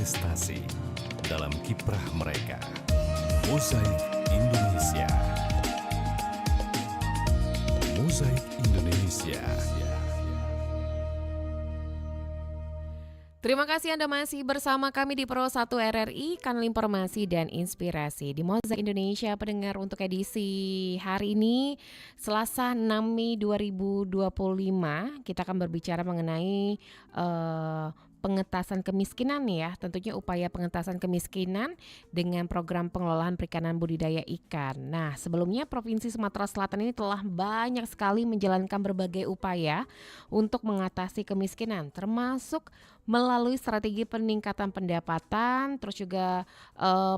berprestasi dalam kiprah mereka. Mozaik Indonesia. Mozaik Indonesia. Terima kasih Anda masih bersama kami di Pro 1 RRI, kanal informasi dan inspirasi di Mozaik Indonesia. Pendengar, untuk edisi hari ini, Selasa 6 Mei 2025, kita akan berbicara mengenai pengentasan kemiskinan nih ya. Tentunya upaya pengentasan kemiskinan dengan program pengelolaan perikanan budidaya ikan. Nah, sebelumnya Provinsi Sumatera Selatan ini telah banyak sekali menjalankan berbagai upaya untuk mengatasi kemiskinan, termasuk melalui strategi peningkatan pendapatan, terus juga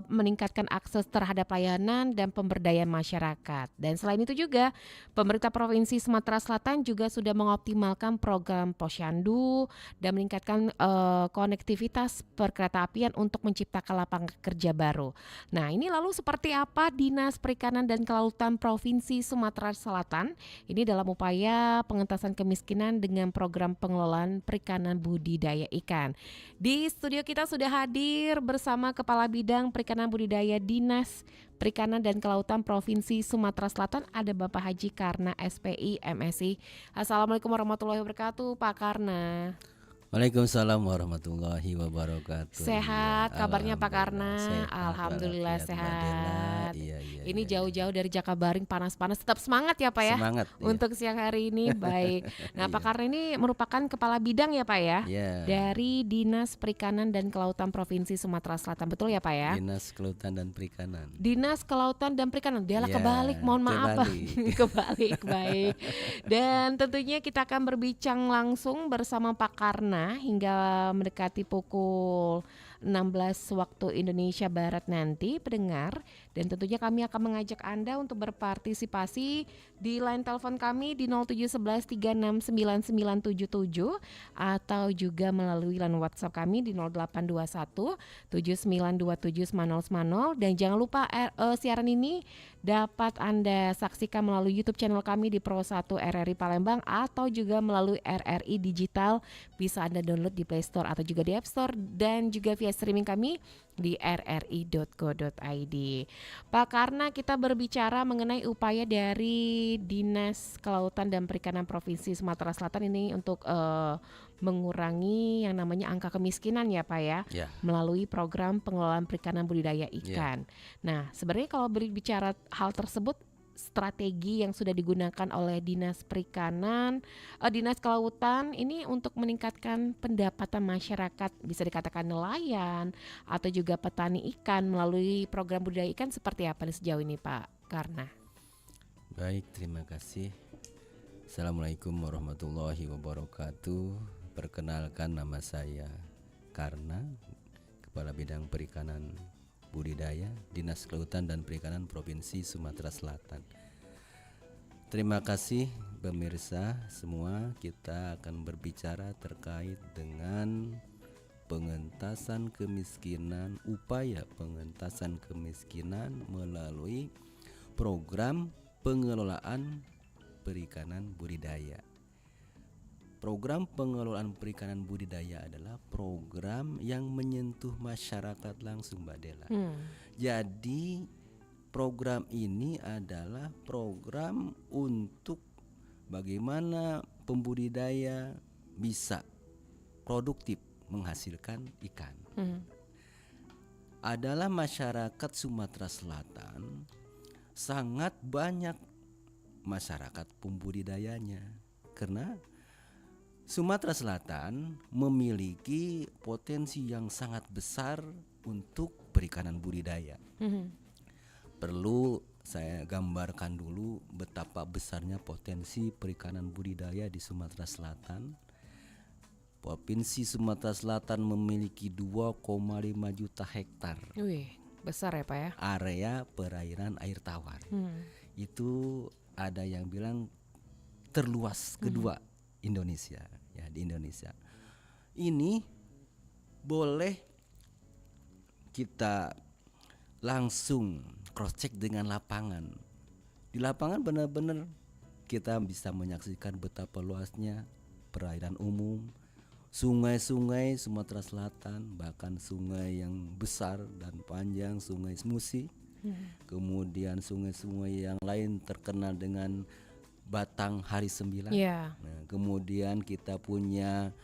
meningkatkan akses terhadap layanan dan pemberdayaan masyarakat. Dan selain itu juga, pemerintah Provinsi Sumatera Selatan juga sudah mengoptimalkan program Posyandu dan meningkatkan konektivitas perkeretaapian untuk menciptakan lapangan kerja baru. Nah, ini lalu seperti apa Dinas Perikanan dan Kelautan Provinsi Sumatera Selatan ini dalam upaya pengentasan kemiskinan dengan program pengelolaan perikanan budidaya ikan. Di studio kita sudah hadir bersama Kepala Bidang Perikanan Budidaya Dinas Perikanan dan Kelautan Provinsi Sumatera Selatan, ada Bapak Haji Karna SPI MSI. Assalamualaikum warahmatullahi wabarakatuh, Pak Karna. Waalaikumsalam warahmatullahi wabarakatuh. Sehat kabarnya Pak Karna? Sehat, Alhamdulillah sehat. Iya, Ini jauh-jauh dari Jakabaring, panas-panas, tetap semangat ya Pak ya. Semangat untuk siang hari ini. Baik. Nah, Pak Karna ini merupakan kepala bidang ya Pak ya, dari Dinas Perikanan dan Kelautan Provinsi Sumatera Selatan, betul ya Pak ya? Dinas Kelautan dan Perikanan. Dinas Kelautan dan Perikanan. Dialah kebalik, mohon maaf Pak. Kebalik, baik. Dan tentunya kita akan berbincang langsung bersama Pak Karna hingga mendekati pukul 16 waktu Indonesia Barat nanti, pendengar. Dan tentunya kami akan mengajak Anda untuk berpartisipasi di line telepon kami di 0711369977 atau juga melalui line WhatsApp kami di 0821792790. Dan jangan lupa siaran ini dapat Anda saksikan melalui YouTube channel kami di Pro 1 RRI Palembang atau juga melalui RRI Digital. Bisa Anda download di Play Store atau juga di App Store, dan juga via streaming kami di rri.co.id. Pak Karna, kita berbicara mengenai upaya dari Dinas Kelautan dan Perikanan Provinsi Sumatera Selatan ini untuk mengurangi yang namanya angka kemiskinan ya Pak ya, melalui program pengelolaan perikanan budidaya ikan. Nah, sebenarnya kalau berbicara hal tersebut, strategi yang sudah digunakan oleh Dinas Perikanan, Dinas Kelautan ini untuk meningkatkan pendapatan masyarakat, bisa dikatakan nelayan atau juga petani ikan melalui program budidaya ikan, seperti apa sejauh ini Pak Karna? Baik, terima kasih. Assalamualaikum warahmatullahi wabarakatuh. Perkenalkan, nama saya Karna, Kepala Bidang Perikanan Budidaya Dinas Kelautan dan Perikanan Provinsi Sumatera Selatan. Terima kasih pemirsa semua. Kita akan berbicara terkait dengan pengentasan kemiskinan, upaya pengentasan kemiskinan melalui program pengelolaan perikanan budidaya. Program pengelolaan perikanan budidaya adalah program yang menyentuh masyarakat langsung, Mbak Dela. Jadi program ini adalah program untuk bagaimana pembudidaya bisa produktif menghasilkan ikan. Adalah masyarakat Sumatera Selatan sangat banyak masyarakat pembudidayanya, karena Sumatera Selatan memiliki potensi yang sangat besar untuk perikanan budidaya. Perlu saya gambarkan dulu betapa besarnya potensi perikanan budidaya di Sumatera Selatan. Provinsi Sumatera Selatan memiliki 2,5 juta hektar. Wih, besar ya Pak ya? Area perairan air tawar. Itu ada yang bilang terluas kedua Indonesia, ya, di Indonesia. Ini boleh kita langsung cross check dengan lapangan. Di lapangan benar-benar kita bisa menyaksikan betapa luasnya perairan umum, sungai-sungai Sumatera Selatan, bahkan sungai yang besar dan panjang, Sungai Musi. Kemudian sungai-sungai yang lain terkenal dengan Batang Hari Sembilan. Iya. Nah, kemudian kita punya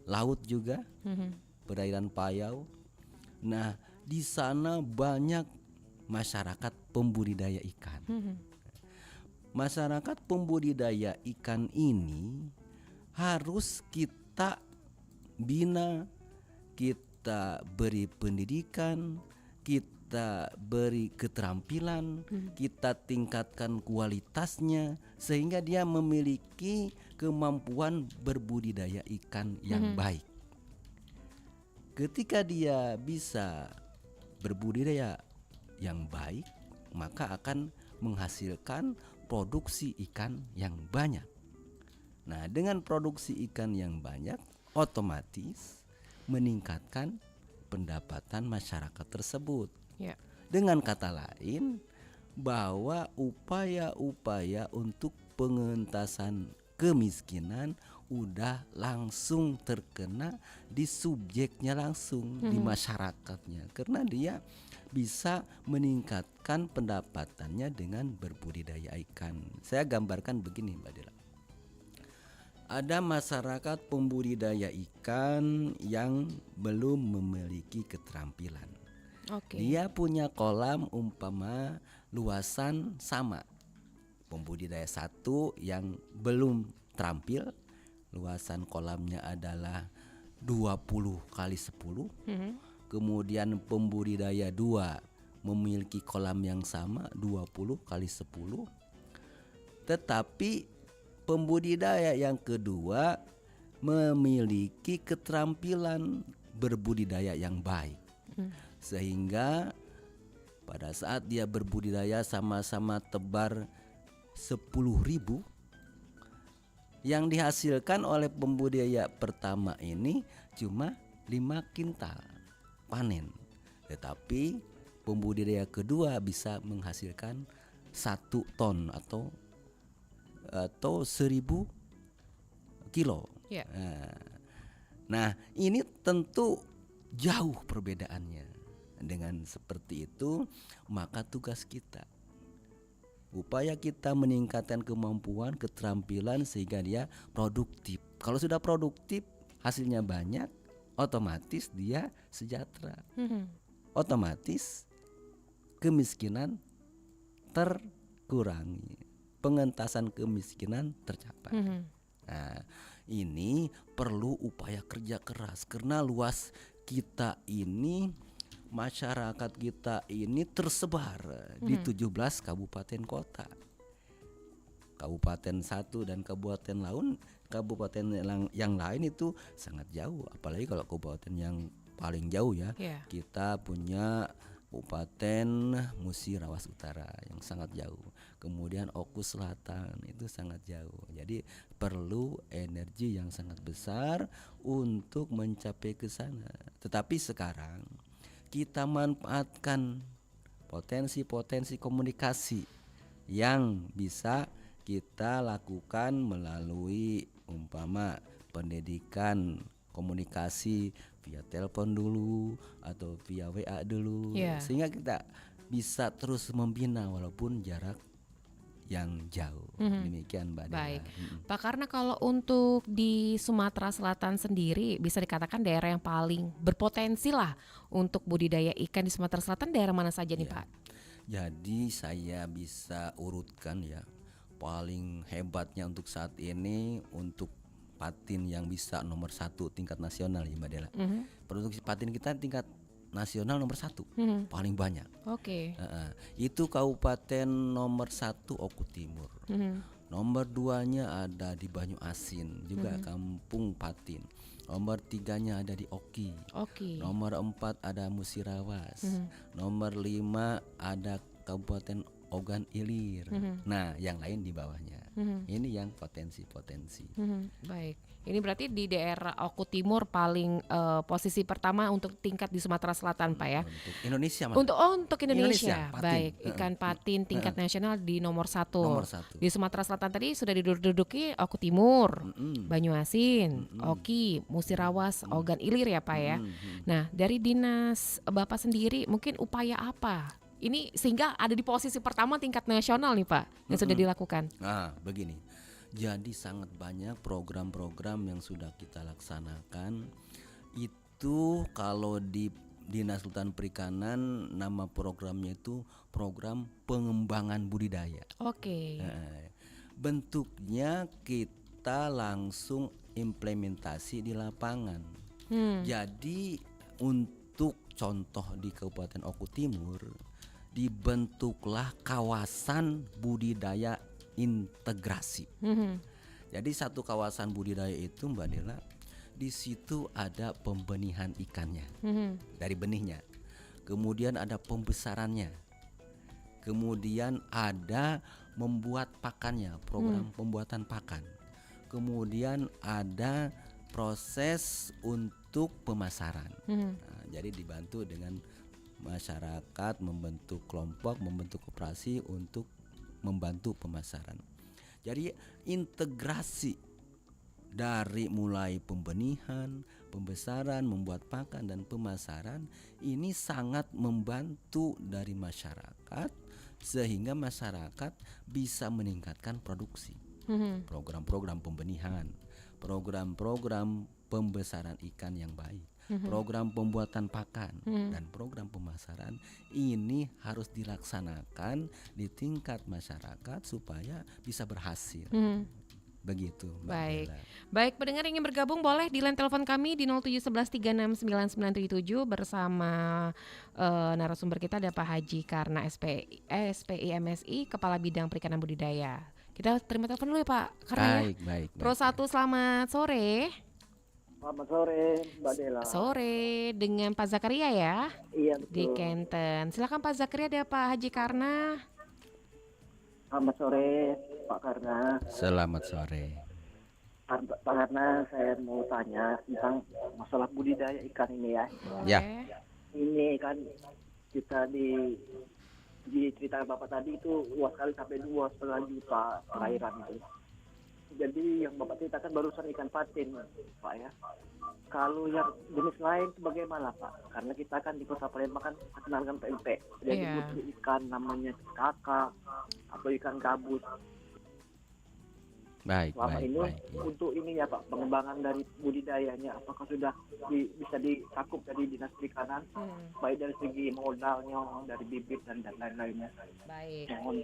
laut juga, perairan Payau. Nah, di sana banyak masyarakat pembudidaya ikan. Masyarakat pembudidaya ikan ini harus kita bina, kita beri pendidikan, kita beri keterampilan, kita tingkatkan kualitasnya sehingga dia memiliki kemampuan berbudidaya ikan yang baik. Ketika dia bisa berbudidaya yang baik, maka akan menghasilkan produksi ikan yang banyak. Nah, dengan produksi ikan yang banyak, otomatis meningkatkan pendapatan masyarakat tersebut. Ya. Dengan kata lain, bahwa upaya-upaya untuk pengentasan kemiskinan udah langsung terkena di subjeknya langsung, di masyarakatnya, karena dia bisa meningkatkan pendapatannya dengan berbudidaya ikan. Saya gambarkan begini, Mbak Dela. Ada masyarakat pembudidaya ikan yang belum memiliki keterampilan. Oke. Dia punya kolam umpama luasan sama. Pembudidaya satu yang belum terampil, luasan kolamnya adalah 20 kali 10. Kemudian pembudidaya 2 memiliki kolam yang sama 20 kali 10. Tetapi pembudidaya yang kedua memiliki keterampilan berbudidaya yang baik. Sehingga pada saat dia berbudidaya sama-sama tebar 10.000, yang dihasilkan oleh pembudidaya pertama ini cuma 5 kintal panen. Tetapi pembudidaya kedua bisa menghasilkan 1 ton atau 1.000 kilo. Ya. Nah, ini tentu jauh perbedaannya. Dengan seperti itu, maka tugas kita, upaya kita meningkatkan kemampuan, keterampilan sehingga dia produktif. Kalau sudah produktif, hasilnya banyak, otomatis dia sejahtera. Otomatis kemiskinan terkurangi, pengentasan kemiskinan tercapai. Nah, ini perlu upaya kerja keras karena luas kita ini, masyarakat kita ini tersebar di 17 kabupaten kota. Kabupaten satu dan kabupaten yang lain itu sangat jauh, apalagi kalau kabupaten yang paling jauh ya. Yeah. Kita punya Kabupaten Musi Rawas Utara yang sangat jauh. Kemudian Oku Selatan itu sangat jauh. Jadi perlu energi yang sangat besar untuk mencapai ke sana. Tetapi sekarang kita manfaatkan potensi-potensi komunikasi yang bisa kita lakukan melalui umpama pendidikan komunikasi via telepon dulu atau via WA dulu, sehingga kita bisa terus membina walaupun jarak yang jauh. Demikian Mbak Dela. Baik, Pak, karena kalau untuk di Sumatera Selatan sendiri bisa dikatakan daerah yang paling berpotensi lah untuk budidaya ikan di Sumatera Selatan, daerah mana saja nih Pak? Jadi saya bisa urutkan ya, paling hebatnya untuk saat ini untuk patin yang bisa nomor 1 tingkat nasional ya Mbak Dela. Produksi patin kita tingkat nasional nomor 1, paling banyak. Oke. Itu kabupaten nomor 1 Oku Timur. Nomor 2-nya ada di Banyu Asin, juga Kampung Patin. Nomor 3-nya ada di Oki. Nomor 4 ada Musirawas. Nomor 5 ada Kabupaten ogan ilir. Nah, yang lain di bawahnya. Ini yang potensi. Baik. Ini berarti di daerah Oku Timur paling posisi pertama untuk tingkat di Sumatera Selatan, Pak ya. Untuk Indonesia malah. Untuk Indonesia. patin. Baik, ikan patin tingkat nasional di nomor 1. Nomor 1. Di Sumatera Selatan tadi sudah diduduki Oku Timur, Banyuasin, Oki, Musirawas, Ogan Ilir ya, Pak ya. Nah, dari dinas Bapak sendiri mungkin upaya apa? Ini sehingga ada di posisi pertama tingkat nasional nih, Pak, yang sudah dilakukan. Nah, begini. Jadi sangat banyak program-program yang sudah kita laksanakan. Itu kalau di Dinas Kelautan Perikanan nama programnya itu program pengembangan budidaya. Oke. Bentuknya kita langsung implementasi di lapangan. Jadi untuk contoh di Kabupaten Oku Timur dibentuklah kawasan budidaya integrasi. Jadi satu kawasan budidaya itu Mbak Dela, di situ ada pembenihan ikannya dari benihnya, kemudian ada pembesarannya, kemudian ada membuat pakannya, program pembuatan pakan, kemudian ada proses untuk pemasaran. Nah, jadi dibantu dengan masyarakat membentuk kelompok, membentuk koperasi untuk membantu pemasaran. Jadi integrasi dari mulai pembenihan, pembesaran, membuat pakan dan pemasaran ini sangat membantu dari masyarakat sehingga masyarakat bisa meningkatkan produksi. Program-program pembenihan, program-program pembesaran ikan yang baik, program pembuatan pakan dan program pemasaran ini harus dilaksanakan di tingkat masyarakat supaya bisa berhasil. Begitu, Mbak Baik. Bella. Baik, pendengar yang ingin bergabung boleh di line telepon kami di 0711369977 bersama narasumber kita ada Pak Haji Karna SPI MSI Kepala Bidang Perikanan Budidaya. Kita terima telepon dulu ya Pak Karna ya. Baik. Pro 1, selamat sore. Selamat sore, Mbak Dela. Sore dengan Pak Zakaria ya Iya di betul. Kenten. Silakan Pak Zakaria, ada Pak Haji Karna. Selamat sore, Pak Karna. Selamat sore. Pak Karna, saya mau tanya tentang masalah budidaya ikan ini ya. Ya. Boleh. Ini kan kita di cerita Bapak tadi itu luas sekali sampai 2,5 juta perairan itu. Jadi yang Bapak ceritakan barusan ikan patin, Pak ya. Kalau yang jenis lain itu bagaimana Pak? Karena kita kan di Kota Palembang kan terkenal dengan pempek. Jadi Iya. butuh ikan namanya kakak atau ikan gabus. Baik. Selama ini Iya. untuk ini ya Pak, pengembangan dari budidayanya apakah sudah bisa dicakup dari Dinas Perikanan, baik dari segi modalnya, dari bibit dan lain-lainnya. Baik. Mohon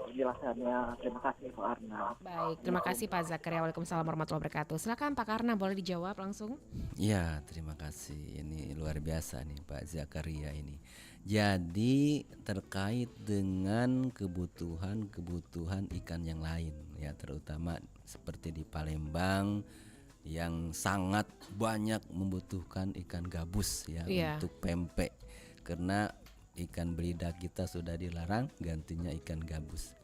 penjelasannya. Terima kasih Pak Arna. Baik, terima kasih Pak Zakaria. Waalaikumsalam warahmatullahi wabarakatuh. Silakan Pak Karna, boleh dijawab langsung. Ya, terima kasih. Ini luar biasa nih Pak Zakaria ini. Jadi terkait dengan kebutuhan ikan yang lain ya, terutama seperti di Palembang yang sangat banyak membutuhkan ikan gabus ya, Iya. untuk pempek. Karena ikan belidak kita sudah dilarang, gantinya ikan gabus.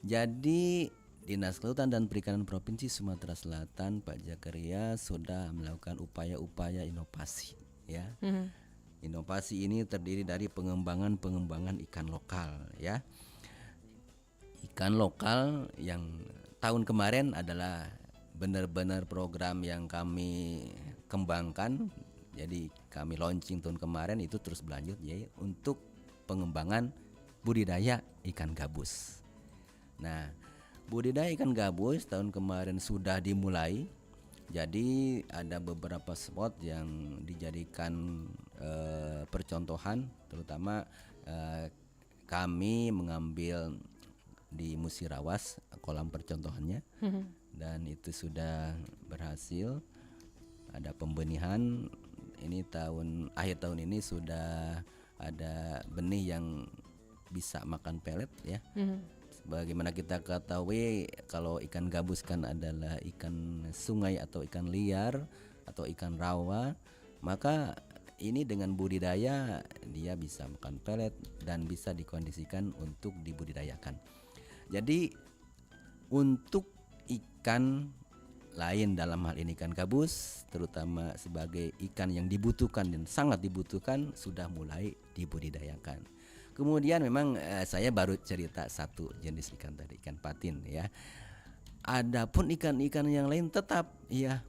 Jadi Dinas Kelautan dan Perikanan Provinsi Sumatera Selatan Pak Zakaria sudah melakukan upaya-upaya inovasi ya. Inovasi ini terdiri dari pengembangan ikan lokal ya. Ikan lokal yang tahun kemarin adalah benar-benar program yang kami kembangkan. Jadi kami launching tahun kemarin, itu terus berlanjut ya untuk pengembangan budidaya ikan gabus. Nah, budidaya ikan gabus tahun kemarin sudah dimulai. Jadi ada beberapa spot yang dijadikan percontohan, terutama kami mengambil di Musirawas kolam percontohannya, dan itu sudah berhasil. Ada pembenihan, ini akhir tahun ini sudah ada benih yang bisa makan pelet ya. Bagaimana kita ketahui kalau ikan gabus kan adalah ikan sungai atau ikan liar atau ikan rawa, maka ini dengan budidaya dia bisa makan pelet dan bisa dikondisikan untuk dibudidayakan. Jadi untuk ikan lain dalam hal ini ikan gabus, terutama sebagai ikan yang dibutuhkan dan sangat dibutuhkan, sudah mulai dibudidayakan. Kemudian memang saya baru cerita satu jenis ikan tadi, ikan patin ya. Adapun ikan-ikan yang lain tetap ya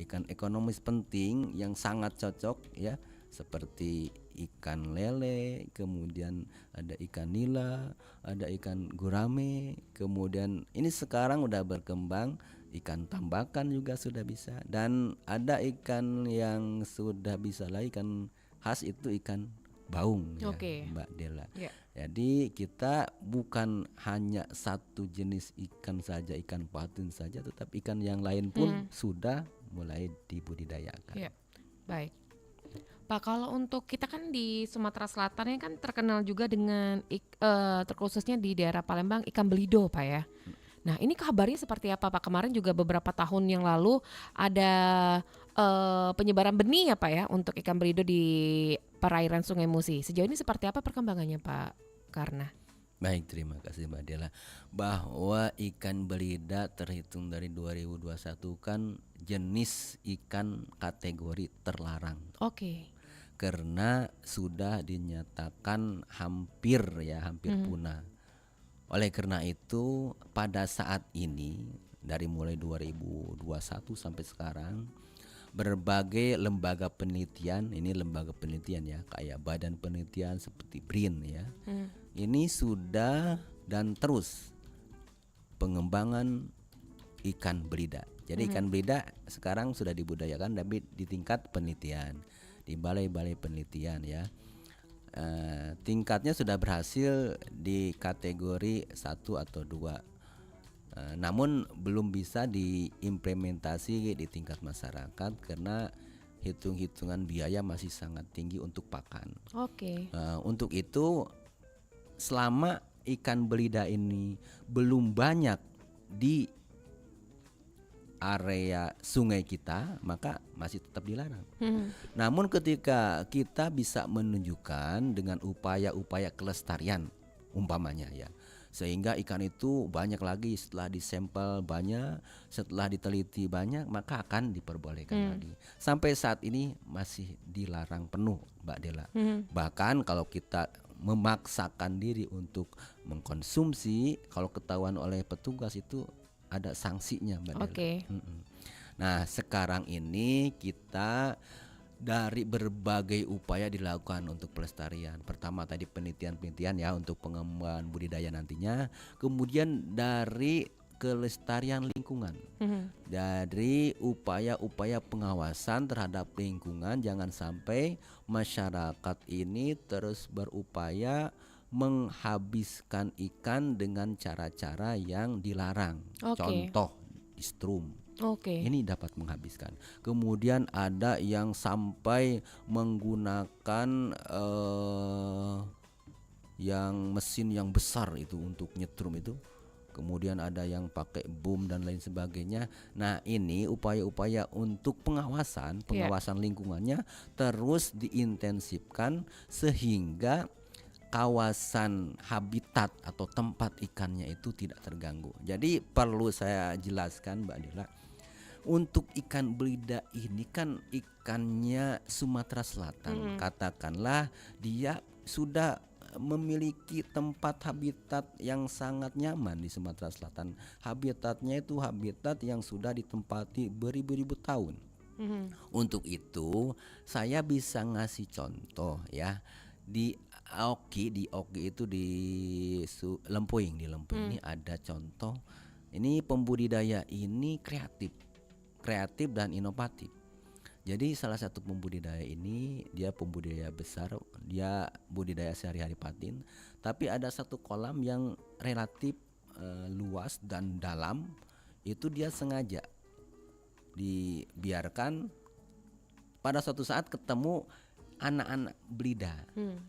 ikan ekonomis penting yang sangat cocok ya, seperti ikan lele, kemudian ada ikan nila, ada ikan gurame, kemudian ini sekarang udah berkembang ikan tambakan juga sudah bisa, dan ada ikan yang sudah bisa lah, ikan khas itu ikan baung ya, Oke. Mbak Dela. Ya. Jadi kita bukan hanya satu jenis ikan saja, ikan patin saja, tetapi ikan yang lain pun sudah mulai dibudidayakan. Ya, baik. Pak, kalau untuk kita kan di Sumatera Selatan ini kan terkenal juga dengan terkhususnya di daerah Palembang ikan belido, Pak ya. Nah, ini kabarnya seperti apa, Pak? Kemarin juga beberapa tahun yang lalu ada penyebaran benih ya, Pak ya, untuk ikan belido di perairan Sungai Musi. Sejauh ini seperti apa perkembangannya, Pak Karna? Baik, terima kasih Mbak Dela. Bahwa ikan belida terhitung dari 2021 kan jenis ikan kategori terlarang. Oke. Karena sudah dinyatakan hampir punah. Oleh karena itu pada saat ini dari mulai 2021 sampai sekarang berbagai lembaga penelitian, ini lembaga penelitian ya, kayak badan penelitian seperti BRIN ya. Ini sudah dan terus pengembangan ikan belida. Jadi ikan belida sekarang sudah dibudidayakan tapi di tingkat penelitian, di balai-balai penelitian ya. Tingkatnya sudah berhasil di kategori 1 atau 2. Namun belum bisa diimplementasi di tingkat masyarakat karena hitung-hitungan biaya masih sangat tinggi untuk pakan. Oke. Untuk itu selama ikan belida ini belum banyak di area sungai kita, maka masih tetap dilarang. Namun ketika kita bisa menunjukkan dengan upaya-upaya kelestarian umpamanya ya, sehingga ikan itu banyak lagi, setelah disampel banyak, setelah diteliti banyak, maka akan diperbolehkan lagi. Sampai saat ini masih dilarang penuh, Mbak Dela. Bahkan kalau kita memaksakan diri untuk mengkonsumsi, kalau ketahuan oleh petugas itu ada sanksinya, Mbak Dela. Oke. Nah sekarang ini kita dari berbagai upaya dilakukan untuk pelestarian. Pertama tadi penelitian ya untuk pengembangan budidaya nantinya. Kemudian dari kelestarian lingkungan, dari upaya-upaya pengawasan terhadap lingkungan, jangan sampai masyarakat ini terus berupaya menghabiskan ikan dengan cara-cara yang dilarang. Oke. Contoh distrum. Oke. Ini dapat menghabiskan. Kemudian ada yang sampai menggunakan yang mesin yang besar itu untuk nyetrum itu. Kemudian ada yang pakai boom dan lain sebagainya. Nah, ini upaya-upaya untuk pengawasan lingkungannya terus diintensifkan sehingga kawasan habitat atau tempat ikannya itu tidak terganggu. Jadi perlu saya jelaskan, Mbak Dela, untuk ikan belida ini kan ikannya Sumatera Selatan. Katakanlah dia sudah memiliki tempat habitat yang sangat nyaman di Sumatera Selatan. Habitatnya itu habitat yang sudah ditempati beribu-ribu tahun. Untuk itu saya bisa ngasih contoh ya. Di Oki itu di Lempuing, ini ada contoh. Ini pembudidaya ini kreatif dan inovatif. Jadi salah satu pembudidaya ini dia pembudidaya besar, dia budidaya sehari-hari patin, tapi ada satu kolam yang relatif luas dan dalam, itu dia sengaja dibiarkan. Pada suatu saat ketemu anak-anak belida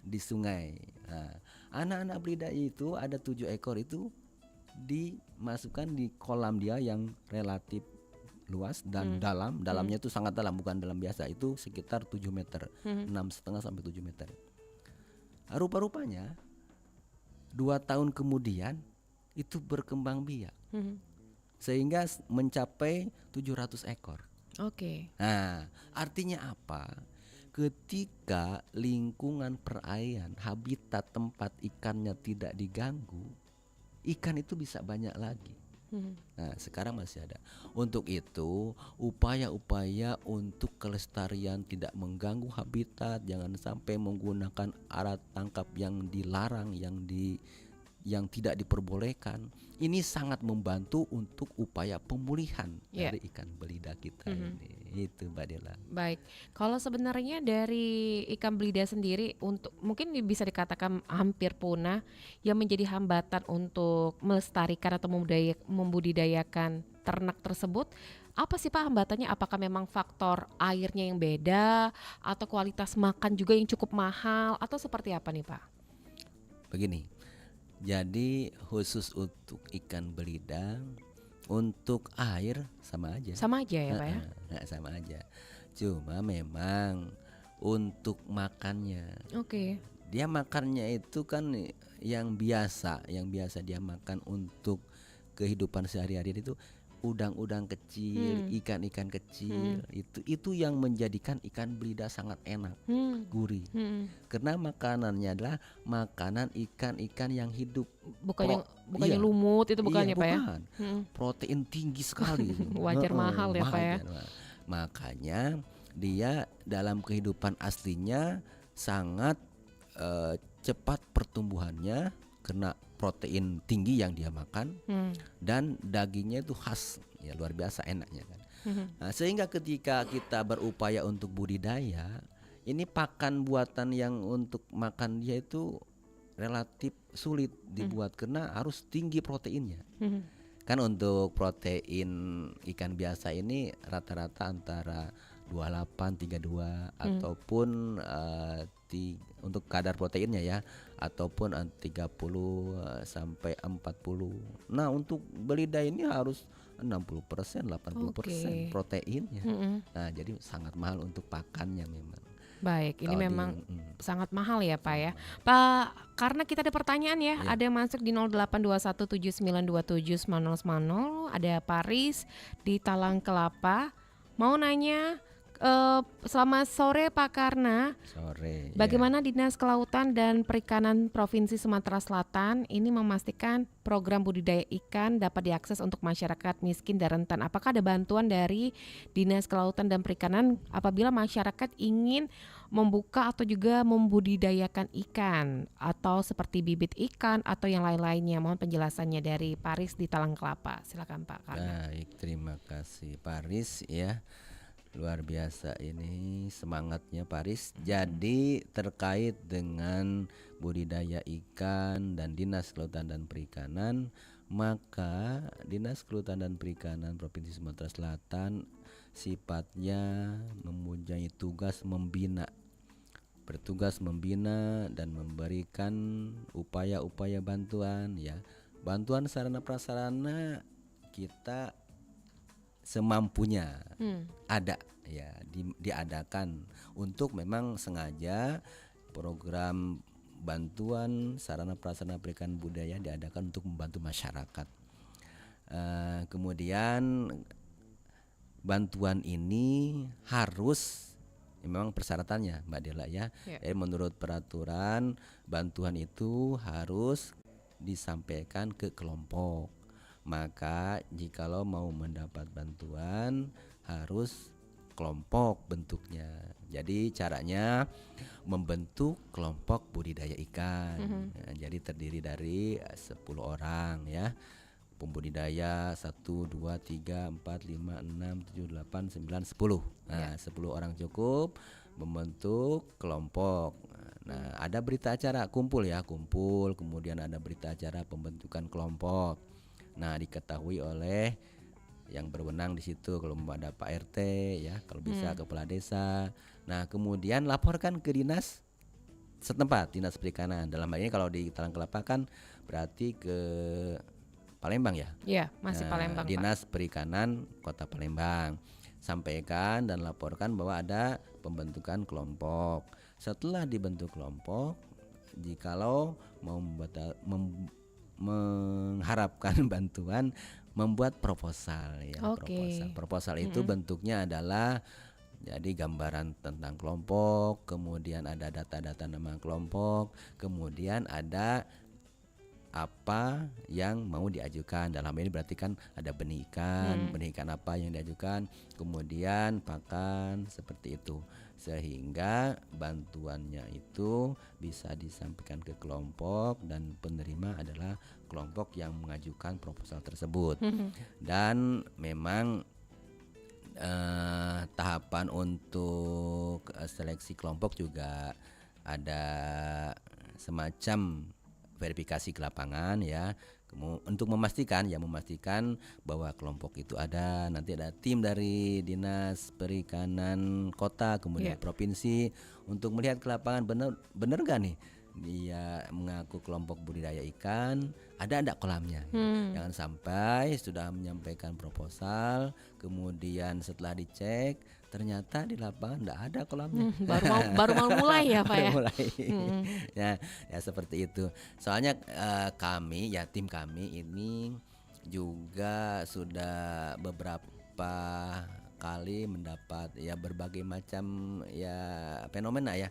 di sungai. Nah, anak-anak belida itu ada 7 ekor itu dimasukkan di kolam dia yang relatif luas dan dalamnya itu sangat dalam, bukan dalam biasa, itu sekitar 7 meter, 6,5 sampai 7 meter. Rupa-rupanya 2 tahun kemudian itu berkembang biak sehingga mencapai 700 ekor. Oke. Nah, artinya apa? Ketika lingkungan perairan, habitat tempat ikannya tidak diganggu, ikan itu bisa banyak lagi. Nah, sekarang masih ada. Untuk itu, upaya-upaya untuk kelestarian tidak mengganggu habitat, jangan sampai menggunakan alat tangkap yang dilarang, yang tidak diperbolehkan. Ini sangat membantu untuk upaya pemulihan dari ikan belida kita ini. Itu Mbak Dela. Baik, kalau sebenarnya dari ikan belida sendiri untuk mungkin bisa dikatakan hampir punah, yang menjadi hambatan untuk melestarikan atau membudidayakan ternak tersebut, apa sih Pak hambatannya? Apakah memang faktor airnya yang beda atau kualitas makan juga yang cukup mahal atau seperti apa nih Pak? Begini, jadi khusus untuk ikan belida, untuk air sama aja. Sama aja ya Pak ya? Sama aja. Cuma memang untuk makannya, Oke. dia makannya itu kan yang biasa dia makan untuk kehidupan sehari-hari itu udang-udang kecil, ikan-ikan kecil. Itu yang menjadikan ikan belida sangat enak, gurih. Karena makanannya adalah makanan ikan-ikan yang hidup. Bukannya Iya. lumut itu bukannya Pak ya? Bukan. Protein tinggi sekali. Wajar mahal ya, Pak ya? Makanya dia dalam kehidupan aslinya sangat cepat pertumbuhannya karena protein tinggi yang dia makan, dan dagingnya itu khas, ya luar biasa enaknya kan. Nah, sehingga ketika kita berupaya untuk budidaya, ini pakan buatan yang untuk makan dia itu relatif sulit dibuat karena harus tinggi proteinnya. Kan untuk protein ikan biasa ini rata-rata antara 28, 32 ataupun untuk kadar proteinnya ya, ataupun 30 sampai 40. Nah, untuk belida ini harus 60%, 80% proteinnya. Nah, jadi sangat mahal untuk pakannya memang. Baik, ini Kalau memang sangat mahal ya Pak ya. Pak, karena kita ada pertanyaan ya, ada yang masuk di 0821792790, ada Paris di Talang Kelapa. Mau nanya, selamat sore Pak Karna. Sore. Bagaimana Dinas Kelautan dan Perikanan Provinsi Sumatera Selatan ini memastikan program budidaya ikan dapat diakses untuk masyarakat miskin dan rentan? Apakah ada bantuan dari Dinas Kelautan dan Perikanan apabila masyarakat ingin membuka atau juga membudidayakan ikan atau seperti bibit ikan atau yang lain-lainnya? Mohon penjelasannya dari Paris di Talang Kelapa. Silakan Pak Karna. Baik, terima kasih Paris ya. Luar biasa ini semangatnya Paris. Jadi terkait dengan budidaya ikan dan Dinas Kelautan dan Perikanan, maka Dinas Kelautan dan Perikanan Provinsi Sumatera Selatan sifatnya mempunyai bertugas membina dan memberikan upaya-upaya bantuan ya. Bantuan sarana prasarana kita semampunya ada ya, diadakan untuk memang sengaja program bantuan sarana prasarana perikanan budaya diadakan untuk membantu masyarakat. Kemudian bantuan ini harus memang persyaratannya Mbak Dela ya. Jadi menurut peraturan bantuan itu harus disampaikan ke kelompok. Maka jikalau mau mendapat bantuan harus kelompok bentuknya. Jadi caranya membentuk kelompok budidaya ikan. Nah, jadi terdiri dari 10 orang ya. Pembudidaya 1, 2, 3, 4, 5, 6, 7, 8, 9, 10. Nah, 10 orang cukup membentuk kelompok. Nah, ada berita acara kumpul, kemudian ada berita acara pembentukan kelompok. Nah, diketahui oleh yang berwenang di situ, kalau ada Pak RT ya, kalau bisa kepala desa. Nah, kemudian laporkan ke dinas setempat, dinas perikanan. Dalam hal ini kalau di Talang Kelapa kan berarti ke Palembang ya. Ya, masih Palembang, Pak. Dinas Perikanan Kota Palembang sampaikan dan laporkan bahwa ada pembentukan kelompok. Setelah dibentuk kelompok, jikalau mengharapkan bantuan, membuat proposal ya. Oke. Proposal itu bentuknya adalah jadi gambaran tentang kelompok, kemudian ada data-data nama kelompok, kemudian ada apa yang mau diajukan. Dalam ini berarti kan ada benih ikan apa yang diajukan, kemudian pakan, seperti itu. Sehingga bantuannya itu bisa disampaikan ke kelompok dan penerima adalah kelompok yang mengajukan proposal tersebut. Dan memang tahapan untuk seleksi kelompok juga ada semacam verifikasi ke lapangan ya, untuk memastikan bahwa kelompok itu ada. Nanti ada tim dari Dinas Perikanan Kota kemudian provinsi untuk melihat ke lapangan bener gak nih dia mengaku kelompok budidaya ikan, ada enggak kolamnya. Jangan sampai sudah menyampaikan proposal kemudian setelah dicek ternyata di lapangan enggak ada kolamnya. Baru mau mulai ya, Pak ya. Ya seperti itu. Soalnya tim kami ini juga sudah beberapa kali mendapat ya berbagai macam ya fenomena ya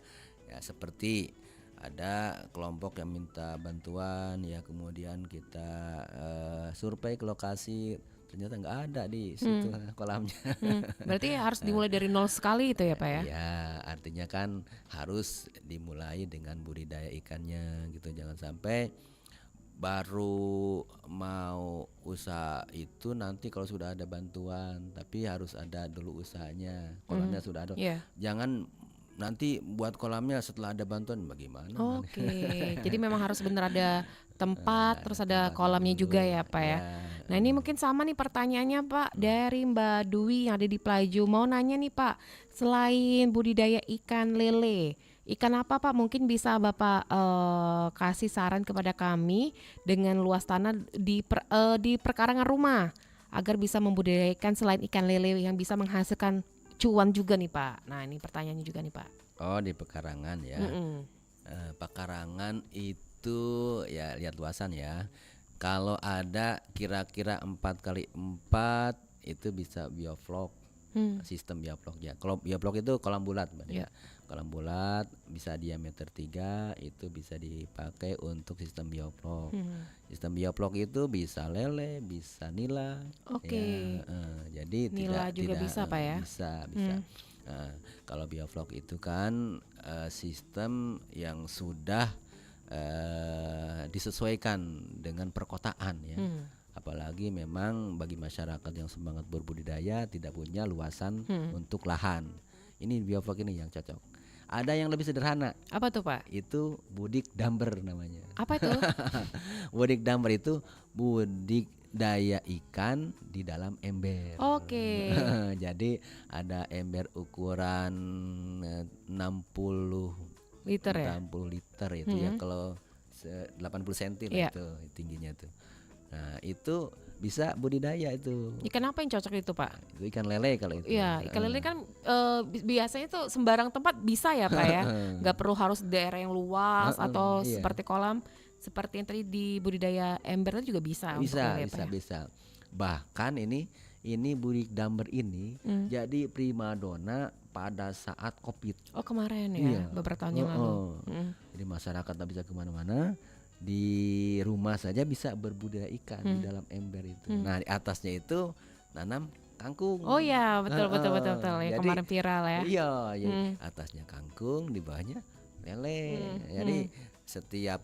seperti ada kelompok yang minta bantuan ya, kemudian kita survei ke lokasi, ternyata nggak ada di situ kolamnya. Berarti harus dimulai dari nol sekali itu ya, Pak ya? Ya, artinya kan harus dimulai dengan budidaya ikannya gitu. Jangan sampai baru mau usaha itu nanti kalau sudah ada bantuan, tapi harus ada dulu usahanya. Kolamnya sudah ada. Jangan nanti buat kolamnya setelah ada bantuan bagaimana? Oke. Jadi memang harus benar ada tempat, terus ada kolamnya juga ya, Pak ya. Nah, ini mungkin sama nih pertanyaannya, Pak, dari Mbak Dwi yang ada di Pelaju. Mau nanya nih, Pak, selain budidaya ikan lele, ikan apa, Pak, mungkin bisa Bapak kasih saran kepada kami dengan luas tanah di perkarangan rumah agar bisa membudidayakan selain ikan lele yang bisa menghasilkan cuan juga nih, Pak. Nah, ini pertanyaannya juga nih, Pak. Oh, di pekarangan ya. Pekarangan itu ya lihat luasan ya. Kalau ada kira-kira 4x4 itu bisa bioflok. Sistem bioflok ya. Kalau bioflok itu kolam bulat, Mbak. Ya. Kolam bulat bisa diameter 3, itu bisa dipakai untuk sistem bioflok. Sistem bioflok itu bisa lele, bisa nila. Oke. Ya, jadi nila juga bisa, Pak ya? Bisa. Kalau bioflok itu kan sistem yang sudah disesuaikan dengan perkotaan ya. Apalagi memang bagi masyarakat yang semangat berbudidaya tidak punya luasan untuk lahan. Ini bioflok ini yang cocok. Ada yang lebih sederhana. Apa tuh, Pak? Itu budik damber namanya. Apa itu? Budik damber itu budidaya ikan di dalam ember. Oke. Jadi ada ember ukuran 60 liter ya? 60 liter itu ya, kalau 80 cm itu tingginya tuh. Nah, itu bisa budidaya itu. Ikan apa yang cocok itu, Pak? Itu ikan lele kalau itu. Iya, ikan lele kan biasanya tuh sembarang tempat bisa ya, Pak ya. Nggak perlu harus daerah yang luas atau seperti kolam. Seperti yang tadi di budidaya ember itu juga bisa. Bisa. Bahkan ini budik damber ini jadi primadona pada saat COVID. Oh, kemarin ya, beberapa tahun yang lalu. Jadi masyarakat tak bisa kemana-mana, di rumah saja bisa berbudidaya ikan di dalam ember itu. Nah, di atasnya itu nanam kangkung. Oh ya, betul. Ya, jadi, kemarin viral ya. Iya, jadi atasnya kangkung, di bawahnya lele. Jadi setiap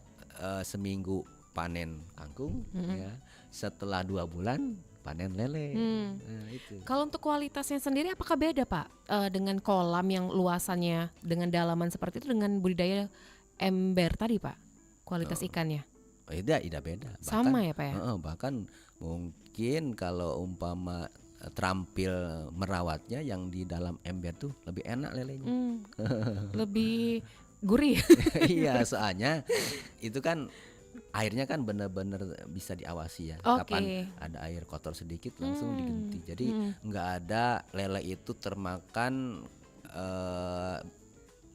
seminggu panen kangkung ya. Setelah 2 bulan panen lele. Nah, itu. Kalau untuk kualitasnya sendiri apakah beda, Pak? Dengan kolam yang luasannya dengan dalaman seperti itu dengan budidaya ember tadi, Pak? Kualitas ikannya? Tidak beda. Sama ya, Pak ya? Bahkan mungkin kalau umpama terampil merawatnya yang di dalam ember tuh lebih enak lelenya. Lebih gurih. Iya, soalnya itu kan airnya kan benar-benar bisa diawasi ya. Oke. Kapan ada air kotor sedikit langsung diganti. Jadi nggak ada lele itu termakan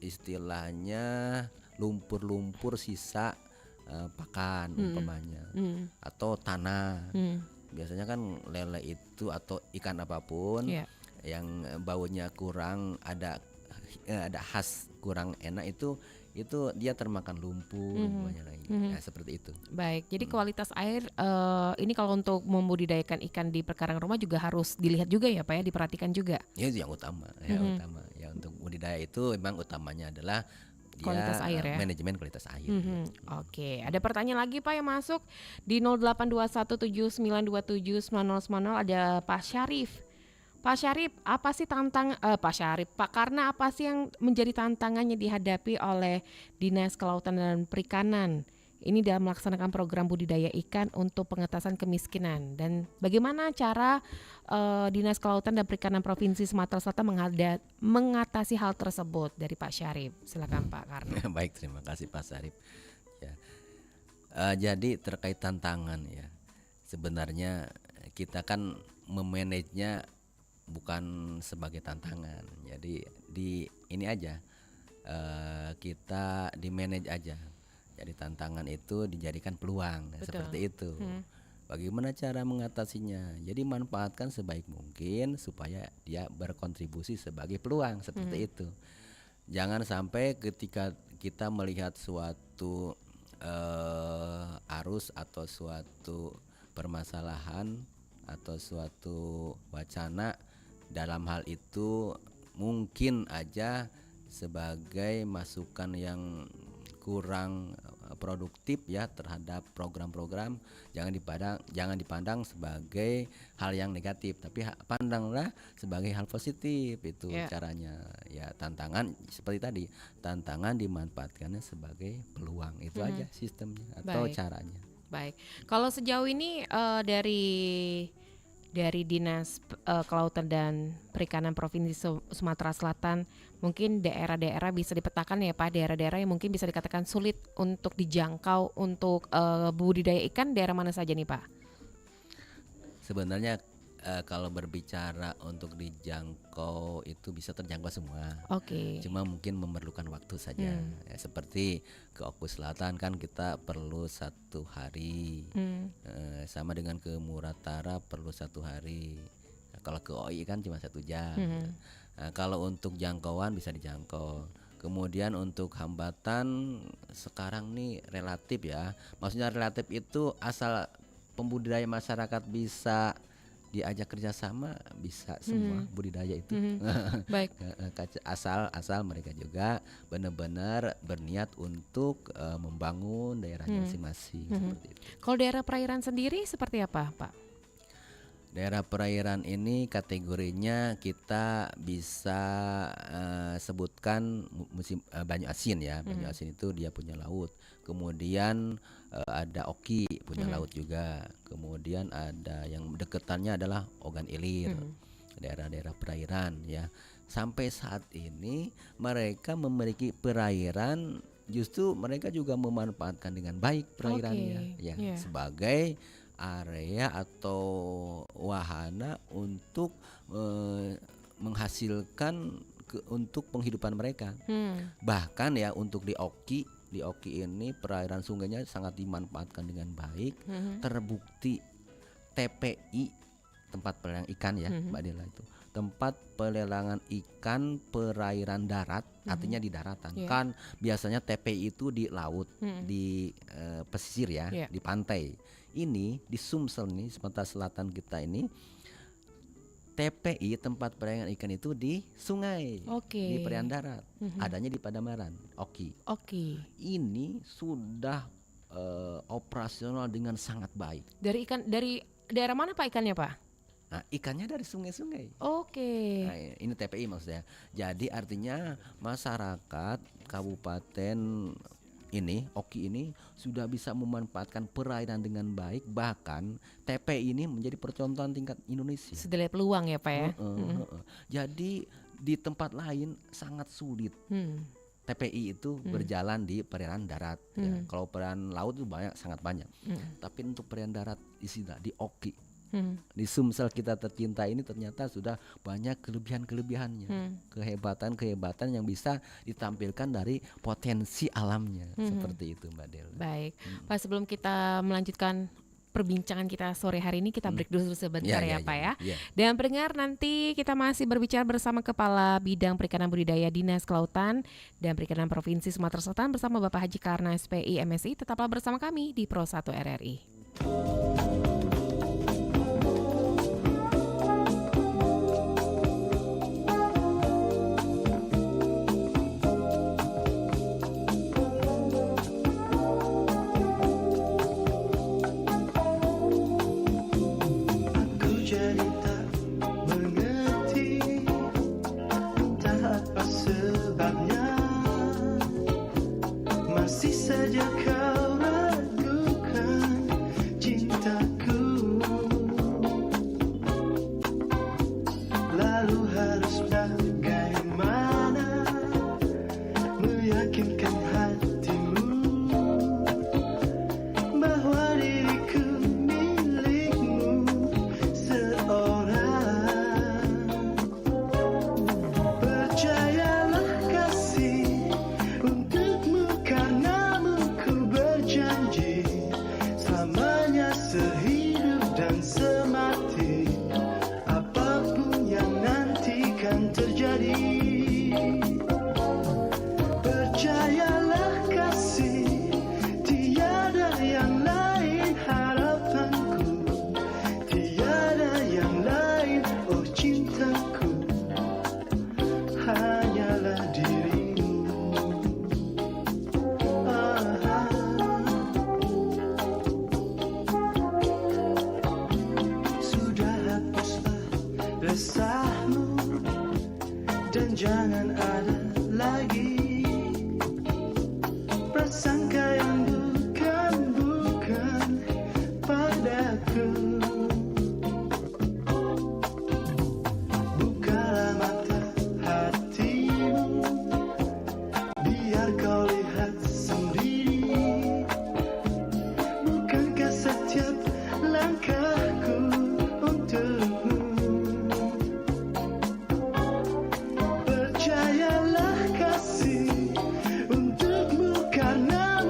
istilahnya lumpur-lumpur sisa pakan umpamanya atau tanah. Biasanya kan lele itu atau ikan apapun Iya. yang baunya kurang ada khas kurang enak itu dia termakan lumpur umpamanya lagi. Ya, seperti itu. Baik, jadi kualitas air ini kalau untuk membudidayakan ikan di perkarangan rumah juga harus dilihat juga ya Pak ya, diperhatikan juga. Ya itu yang utama, utama. Ya untuk budidaya itu memang utamanya adalah dia Kualitas air ya? manajemen kualitas air. Oke, ada pertanyaan lagi Pak yang masuk di 082179279090 ada Pak Syarif. Pak Syarif, apa sih Pak, karena apa sih yang menjadi tantangannya dihadapi oleh Dinas Kelautan dan Perikanan? Ini dalam melaksanakan program budidaya ikan untuk pengentasan kemiskinan, dan bagaimana cara Dinas Kelautan dan Perikanan Provinsi Sumatera Selatan mengatasi hal tersebut dari Pak Syarif? Silakan Pak Karna. Baik, terima kasih Pak Sarip. Ya. Jadi terkait tantangan ya, sebenarnya kita kan memanagenya bukan sebagai tantangan. Jadi di ini aja kita di manage aja. Jadi tantangan itu dijadikan peluang. Betul. Seperti itu. Bagaimana cara mengatasinya? Jadi manfaatkan sebaik mungkin supaya dia berkontribusi sebagai peluang, seperti itu. Jangan sampai ketika kita melihat suatu arus atau suatu permasalahan atau suatu wacana, dalam hal itu mungkin aja sebagai masukan yang kurang produktif ya terhadap program-program, jangan dipandang sebagai hal yang negatif, tapi pandanglah sebagai hal positif. Itu caranya ya. Tantangan seperti tadi, tantangan dimanfaatkannya sebagai peluang. Itu aja sistemnya atau caranya. Baik, kalau sejauh ini dari Dinas Kelautan dan Perikanan Provinsi Sumatera Selatan, mungkin daerah-daerah bisa dipetakan ya Pak, daerah-daerah yang mungkin bisa dikatakan sulit untuk dijangkau untuk budidaya ikan, daerah mana saja nih Pak? Sebenarnya kalau berbicara untuk dijangkau itu bisa terjangkau semua. Oke. Cuma mungkin memerlukan waktu saja. Ya, seperti ke Oku Selatan kan kita perlu 1 hari. Sama dengan ke Muratara perlu 1 hari. Nah, kalau ke OI kan cuma 1 jam. Nah, kalau untuk jangkauan bisa dijangkau. Kemudian untuk hambatan sekarang nih relatif ya. Maksudnya relatif itu asal pembudidaya masyarakat bisa diajak kerjasama, bisa semua budidaya itu. Baik. asal mereka juga benar-benar berniat untuk membangun daerahnya masing-masing. Seperti itu. Kalau daerah perairan sendiri seperti apa Pak? Daerah perairan ini kategorinya kita bisa sebutkan musim Banyu Asin ya. Banyu Asin itu dia punya laut. Kemudian ada Oki punya laut juga. Kemudian ada yang deketannya adalah Ogan Ilir. Daerah-daerah perairan ya. Sampai saat ini mereka memiliki perairan, justru mereka juga memanfaatkan dengan baik perairannya ya, sebagai area atau wahana untuk menghasilkan untuk penghidupan mereka. Bahkan ya untuk di Oki ini perairan sungainya sangat dimanfaatkan dengan baik. Terbukti TPI, tempat pelelangan ikan ya Mbak Dela, itu tempat pelelangan ikan perairan darat, artinya di daratan. Kan biasanya TPI itu di laut, di pesisir ya, di pantai. Ini di Sumsel nih, Sumatera Selatan kita ini, TPI tempat pelelangan ikan itu di sungai, di perairan darat, adanya di Padamaran, Oki. Ini sudah operasional dengan sangat baik. Dari daerah mana Pak ikannya Pak? Nah, ikannya dari sungai-sungai. Oke. Nah, ini TPI maksudnya. Jadi artinya masyarakat kabupaten ini, Oki ini sudah bisa memanfaatkan perairan dengan baik. Bahkan TPI ini menjadi percontohan tingkat Indonesia. Sudah lihat peluang ya Pak ya. Jadi di tempat lain sangat sulit. TPI itu berjalan di perairan darat. Ya. Kalau perairan laut itu sangat banyak. Tapi untuk perairan darat di Oki, di Sumsel kita tercinta ini ternyata sudah banyak kelebihannya, kehebatan yang bisa ditampilkan dari potensi alamnya. Seperti itu, Mbak Del. Baik, Pak, sebelum kita melanjutkan perbincangan kita sore hari ini, kita break dulu sebentar Pak ya. Dan pendengar, nanti kita masih berbicara bersama Kepala Bidang Perikanan Budidaya Dinas Kelautan dan Perikanan Provinsi Sumatera Selatan bersama Bapak Haji Karna SPI MSI. Tetaplah bersama kami di Pro 1 RRI. Masih saja kau ragukan cintaku, lalu harus bagaimana meyakinkan hatimu bahwa diriku milikmu seorang. Percayalah kasih, untukmu karenamu ku berjanji selamanya sehidup dan semati, apapun yang nanti kan terjadi. Percayalah kasih, tiada yang lain harapanku, tiada yang lain, oh cintaku, hanyalah dirimu. Sudah hapuslah resahmu dan jangan ada lagi prasangka yang bukan padaku. Bukalah mata hatimu, biar kau lihat sendiri, bukankah setiap langkahku untukmu. Percayalah kasih, untukmu karenamu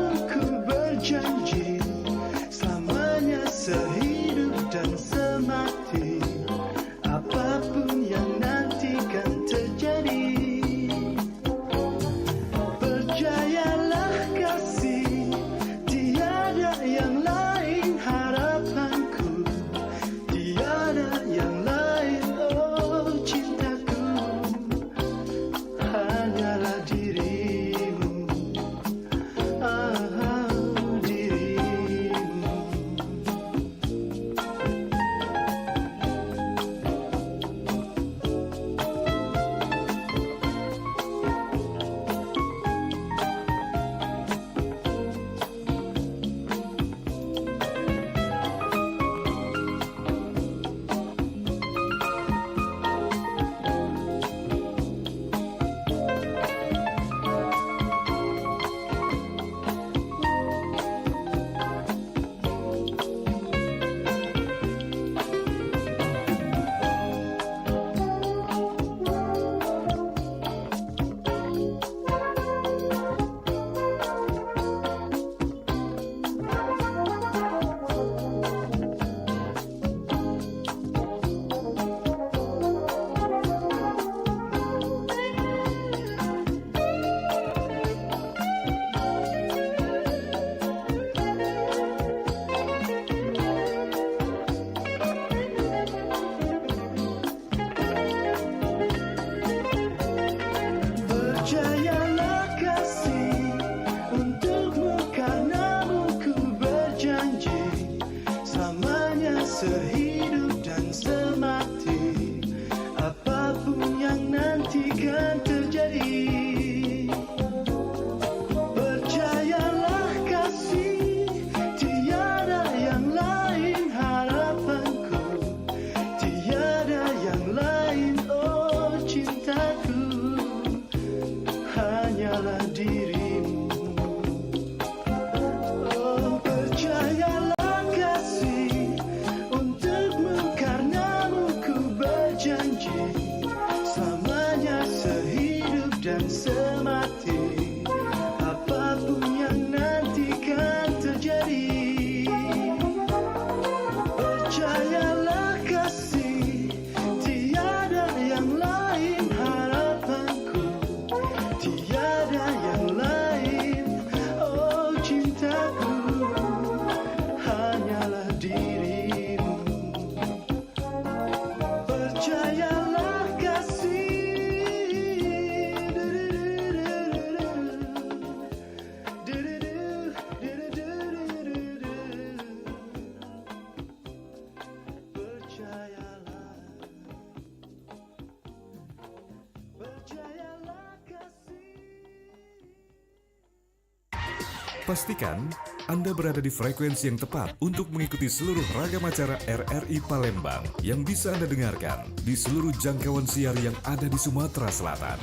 Pastikan Anda berada di frekuensi yang tepat untuk mengikuti seluruh ragam acara RRI Palembang yang bisa Anda dengarkan di seluruh jangkauan siar yang ada di Sumatera Selatan.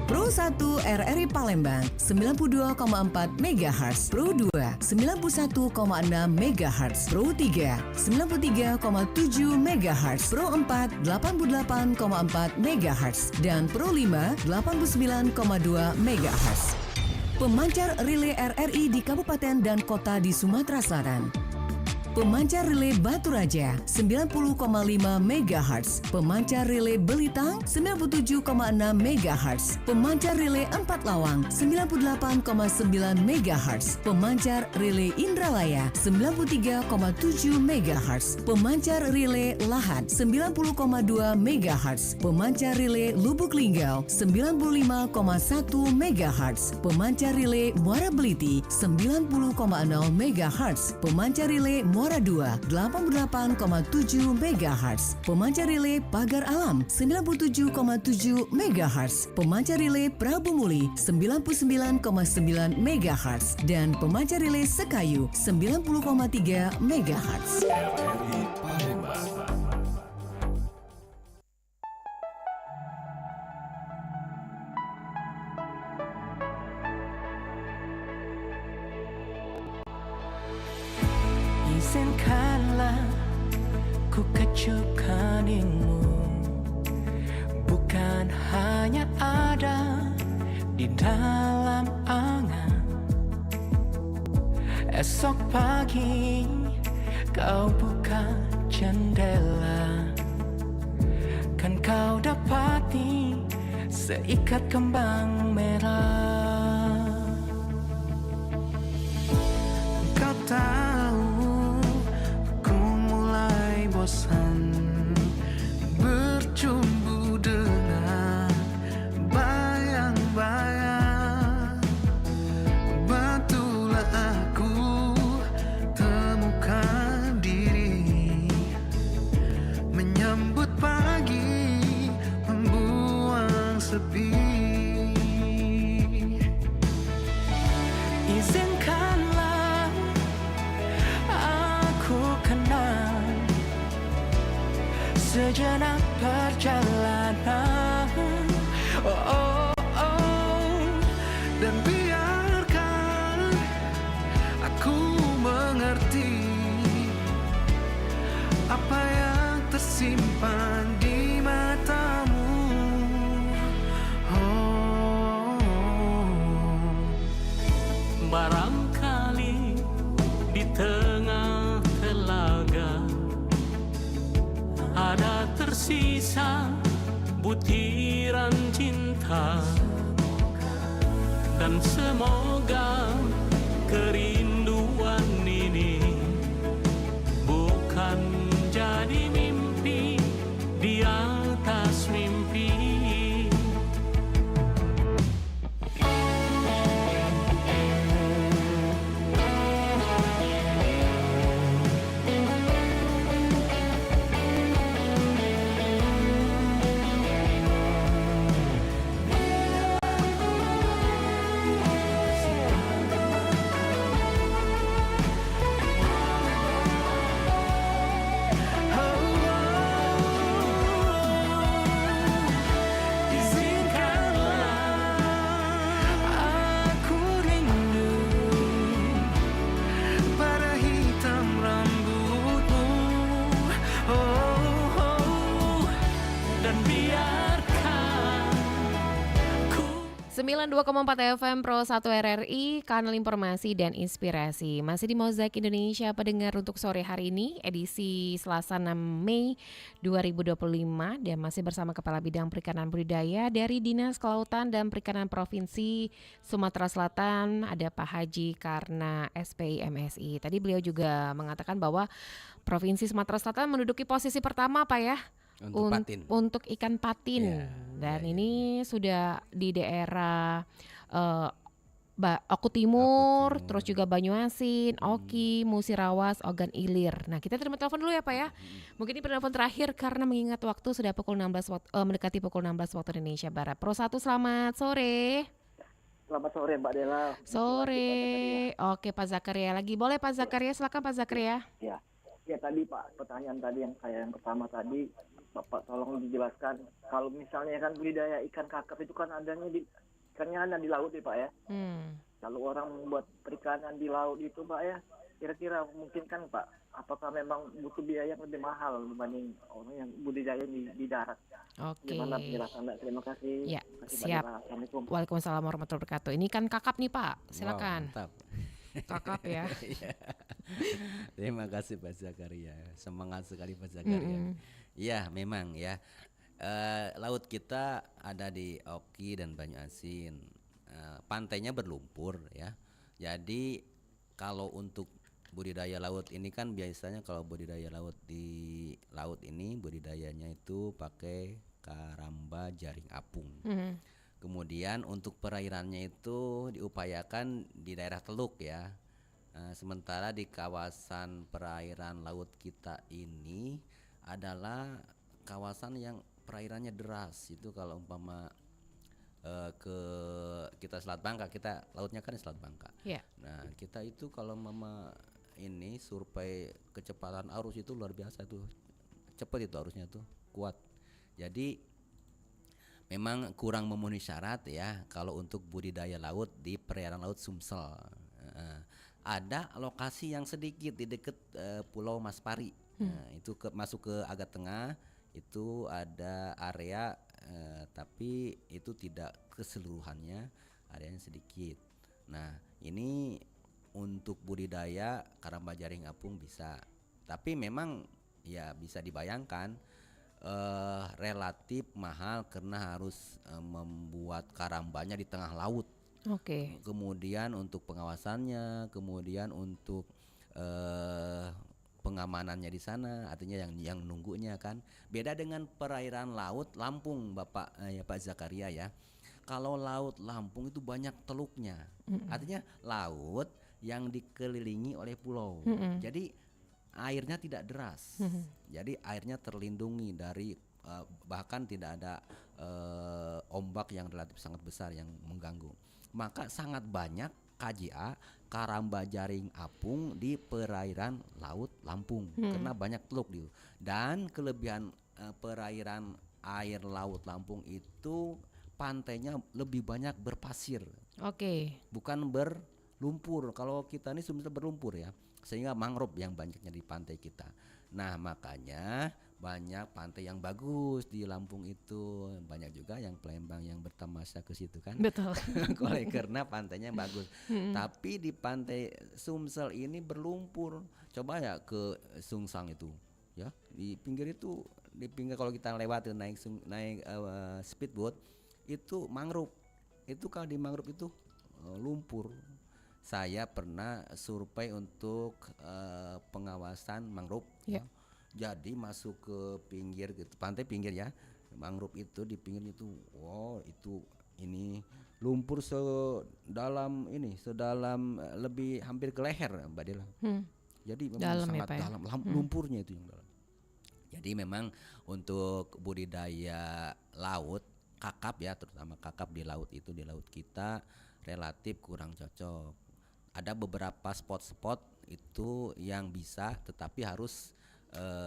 Pro 1 RRI Palembang 92,4 MHz, Pro 2 91,6 MHz, Pro 3 93,7 MHz, Pro 4 88,4 MHz, dan Pro 5 89,2 MHz. Pemancar relay RRI di kabupaten dan kota di Sumatera Selatan. Pemancar relay Batu Raja 90,5 MHz, pemancar relay Belitang 97,6 MHz, pemancar relay Empat Lawang 98,9 MHz, pemancar relay Indralaya 93,7 MHz, pemancar relay Lahat 90,2 MHz, pemancar relay Lubuk Linggau 95,1 MHz, pemancar relay Muara Beliti 90,0 MHz, pemancar relay Muara 2 88,7 MHz, pemancar relay Pagar Alam 97,7 MHz, pemancar relay Prabu Muli 99,9 MHz, dan pemancar relay Sekayu 90,3 MHz. RRI Palembang. Izinkanlah ku kecupkanmu, bukan hanya ada di dalam angan. Esok pagi kau buka jendela, kan kau dapati seikat kembang merah. Kau tahu ku mulai bosan bercumbu dengan bayang-bayang. Bantulah aku temukan diri, menyambut pagi, membuang sepi. Izinkanlah aku kenal sejenak perjalanan, dan biarkan aku mengerti apa yang tersimpan di matamu. Barangkali di tengah telaga ada tersisa butiran cinta, dan semoga kerinduan ini bukan jadi mimpi di atas mimpi. Dan biarkan ku 92,4 FM Pro 1 RRI, kanal informasi dan inspirasi. Masih di Mozaik Indonesia pendengar untuk sore hari ini, edisi Selasa 6 Mei 2025, dan masih bersama Kepala Bidang Perikanan Budidaya dari Dinas Kelautan dan Perikanan Provinsi Sumatera Selatan, ada Pak Haji Karna SPI MSI. Tadi beliau juga mengatakan bahwa Provinsi Sumatera Selatan menduduki posisi pertama, Pak ya, untuk ikan patin, dan ini sudah di daerah Oku Timur, terus juga Banyuasin, Oki, Musirawas, Ogan Ilir. Nah, kita terima telepon dulu ya Pak ya. Mungkin ini penelpon terakhir karena mengingat waktu sudah pukul 16 mendekati pukul 16 waktu Indonesia Barat. Pro 1, selamat sore. Selamat sore Mbak Dela. Sore. Oke Pak Zakaria lagi. Boleh Pak Zakaria, silakan Pak Zakaria. Ya, ya tadi Pak, pertanyaan tadi yang pertama tadi, Bapak tolong dijelaskan. Kalau misalnya kan budidaya ikan kakap itu kan adanya ikannya ada di laut ya Pak ya. Hmm. Kalau orang membuat perikanan di laut itu Pak ya, kira-kira mungkin kan Pak, apakah memang butuh biaya yang lebih mahal dibanding orang yang budidaya di darat? Oke. Gimana penjelasan Mbak? Terima kasih. Ya, Terima kasih Mbak siap. Dela. Assalamualaikum. Waalaikumsalam warahmatullahi wabarakatuh. Ini kan kakap nih Pak, silakan. Wow, mantap. Kakap ya. Iya. Terima kasih Pak Zakaria. Semangat sekali Pak Zakaria. Mm-mm. Iya, memang ya. Laut kita ada di Oki dan Banyu Asin. Pantainya berlumpur ya. Jadi kalau untuk budidaya laut ini kan biasanya kalau budidaya laut di laut ini budidayanya itu pakai karamba jaring apung. Mhm. Kemudian untuk perairannya itu diupayakan di daerah teluk ya. Sementara di kawasan perairan laut kita ini adalah kawasan yang perairannya deras. Itu kalau umpama ke kita Selat Bangka, kita lautnya kan di Selat Bangka. Ya. Nah, kita itu kalau mama ini survei kecepatan arus itu luar biasa tuh. Cepat itu arusnya tuh, kuat. Jadi memang kurang memenuhi syarat ya kalau untuk budidaya laut di perairan laut Sumsel. Ada lokasi yang sedikit di dekat Pulau Maspari. Nah, itu masuk ke agak tengah itu ada area tapi itu tidak keseluruhannya, areanya sedikit. Nah, ini untuk budidaya karamba jaring apung bisa. Tapi memang ya bisa dibayangkan relatif mahal karena harus membuat karambanya di tengah laut. Oke. Kemudian untuk pengawasannya, kemudian untuk pengamanannya di sana, artinya yang nunggunya kan. Beda dengan perairan laut Lampung, Bapak ya Pak Zakaria ya. Kalau laut Lampung itu banyak teluknya. Artinya laut yang dikelilingi oleh pulau. Jadi airnya tidak deras. Jadi airnya terlindungi dari bahkan tidak ada ombak yang relatif sangat besar yang mengganggu. Maka sangat banyak KJA karamba jaring apung di perairan laut Lampung karena banyak teluk di. Dan kelebihan perairan air laut Lampung itu pantainya lebih banyak berpasir. Oke. Bukan berlumpur. Kalau kita ini sebenarnya berlumpur ya. Sehingga mangrove yang banyaknya di pantai kita. Nah, makanya banyak pantai yang bagus di Lampung itu. Banyak juga yang Palembang yang bertamasya ke situ kan. Betul. Karena pantainya bagus. Tapi di pantai Sumsel ini berlumpur. Coba ya ke Sungsang itu, ya. Di pinggir itu, di pinggir kalau kita lewat naik speedboat itu mangrove. Itu kalau di mangrove itu lumpur. Saya pernah survei untuk pengawasan mangrove. Ya. Jadi masuk ke pinggir gitu, pantai pinggir ya. Mangrove itu di pinggirnya itu, wow, itu ini lumpur sedalam lebih hampir ke leher Mbak Dela. Jadi memang Dalam ya, sangat Pak ya? dalam lumpurnya itu yang dalam. Jadi memang untuk budidaya laut kakap ya, terutama kakap di laut itu di laut kita relatif kurang cocok. Ada beberapa spot-spot itu yang bisa, tetapi harus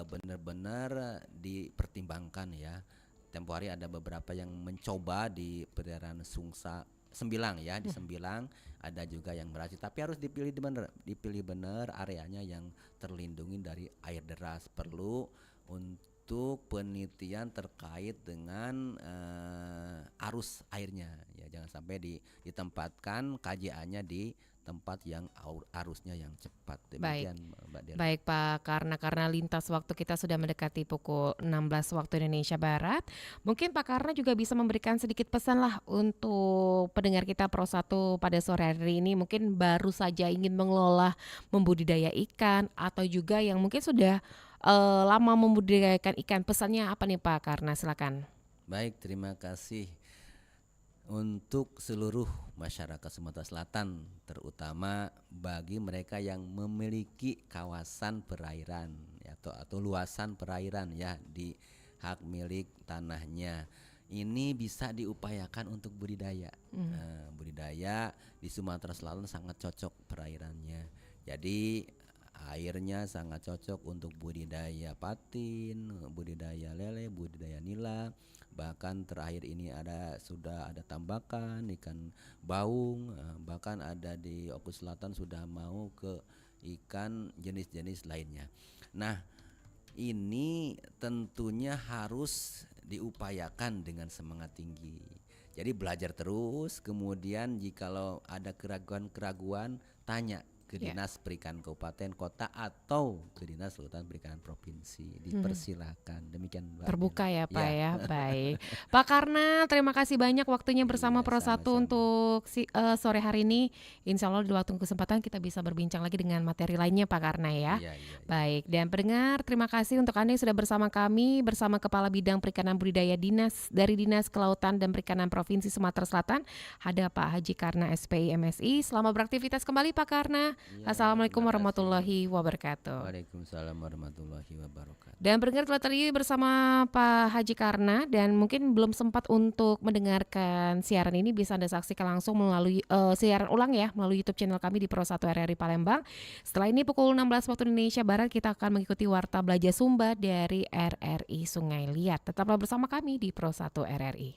benar-benar dipertimbangkan ya. Tempo hari ada beberapa yang mencoba di perairan Sembilang ya, di Sembilang ada juga yang berhasil, tapi harus dipilih benar areanya yang terlindungi dari air deras. Perlu untuk penelitian terkait dengan arus airnya ya, jangan sampai ditempatkan KJA-nya di tempat yang arusnya yang cepat. Demikian Mbak Dela. Baik Pak, karena lintas waktu kita sudah mendekati pukul 16 waktu Indonesia Barat, mungkin Pak Karna juga bisa memberikan sedikit pesan lah untuk pendengar kita Pro 1 pada sore hari ini, mungkin baru saja ingin mengelola membudidaya ikan atau juga yang mungkin sudah lama membudidayakan ikan. Pesannya apa nih Pak Karna, silakan. Baik, terima kasih. Untuk seluruh masyarakat Sumatera Selatan, terutama bagi mereka yang memiliki kawasan perairan ya, atau luasan perairan ya di hak milik tanahnya, ini bisa diupayakan untuk budidaya. budidaya di Sumatera Selatan sangat cocok perairannya. Jadi airnya sangat cocok untuk budidaya patin, budidaya lele, budidaya nila. Bahkan terakhir ini sudah ada tambakan ikan baung, bahkan ada di Oku Selatan sudah mau ke ikan jenis-jenis lainnya. Nah, ini tentunya harus diupayakan dengan semangat tinggi. Jadi belajar terus, kemudian jikalau ada keraguan-keraguan tanya ke Dinas Perikanan Kabupaten, Kota atau ke Dinas Kelautan Perikanan Provinsi. Dipersilakan. Demikian Mbak. Terbuka ya Pak Ya. ya. Baik. Pak Karna, terima kasih banyak waktunya bersama Iya, Pro 1 sama-sama. untuk sore hari ini. Insya Allah di waktu kesempatan kita bisa berbincang lagi dengan materi lainnya Pak Karna ya. Iya, iya. Baik, dan pendengar terima kasih untuk Anda yang sudah bersama kami bersama Kepala Bidang Perikanan Budidaya dari Dinas Kelautan dan Perikanan Provinsi Sumatera Selatan. Ada Pak Haji Karna SPI MSI. Selamat beraktivitas kembali Pak Karna. Iya, Assalamualaikum terima kasih. warahmatullahi wabarakatuh. Waalaikumsalam warahmatullahi wabarakatuh. Dan pendengar telah tadi bersama Pak Haji Karna, dan mungkin belum sempat untuk mendengarkan siaran ini, bisa Anda saksikan langsung melalui siaran ulang ya melalui YouTube channel kami di Pro 1 RRI Palembang. Setelah ini pukul 16 waktu Indonesia Barat kita akan mengikuti Warta Belajar Sumba dari RRI Sungai Liat. Tetaplah bersama kami di Pro 1 RRI.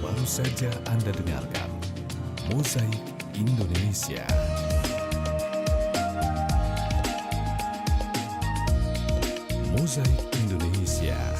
Baru saja Anda dengarkan Mozaik Indonesia. Mozaik Indonesia.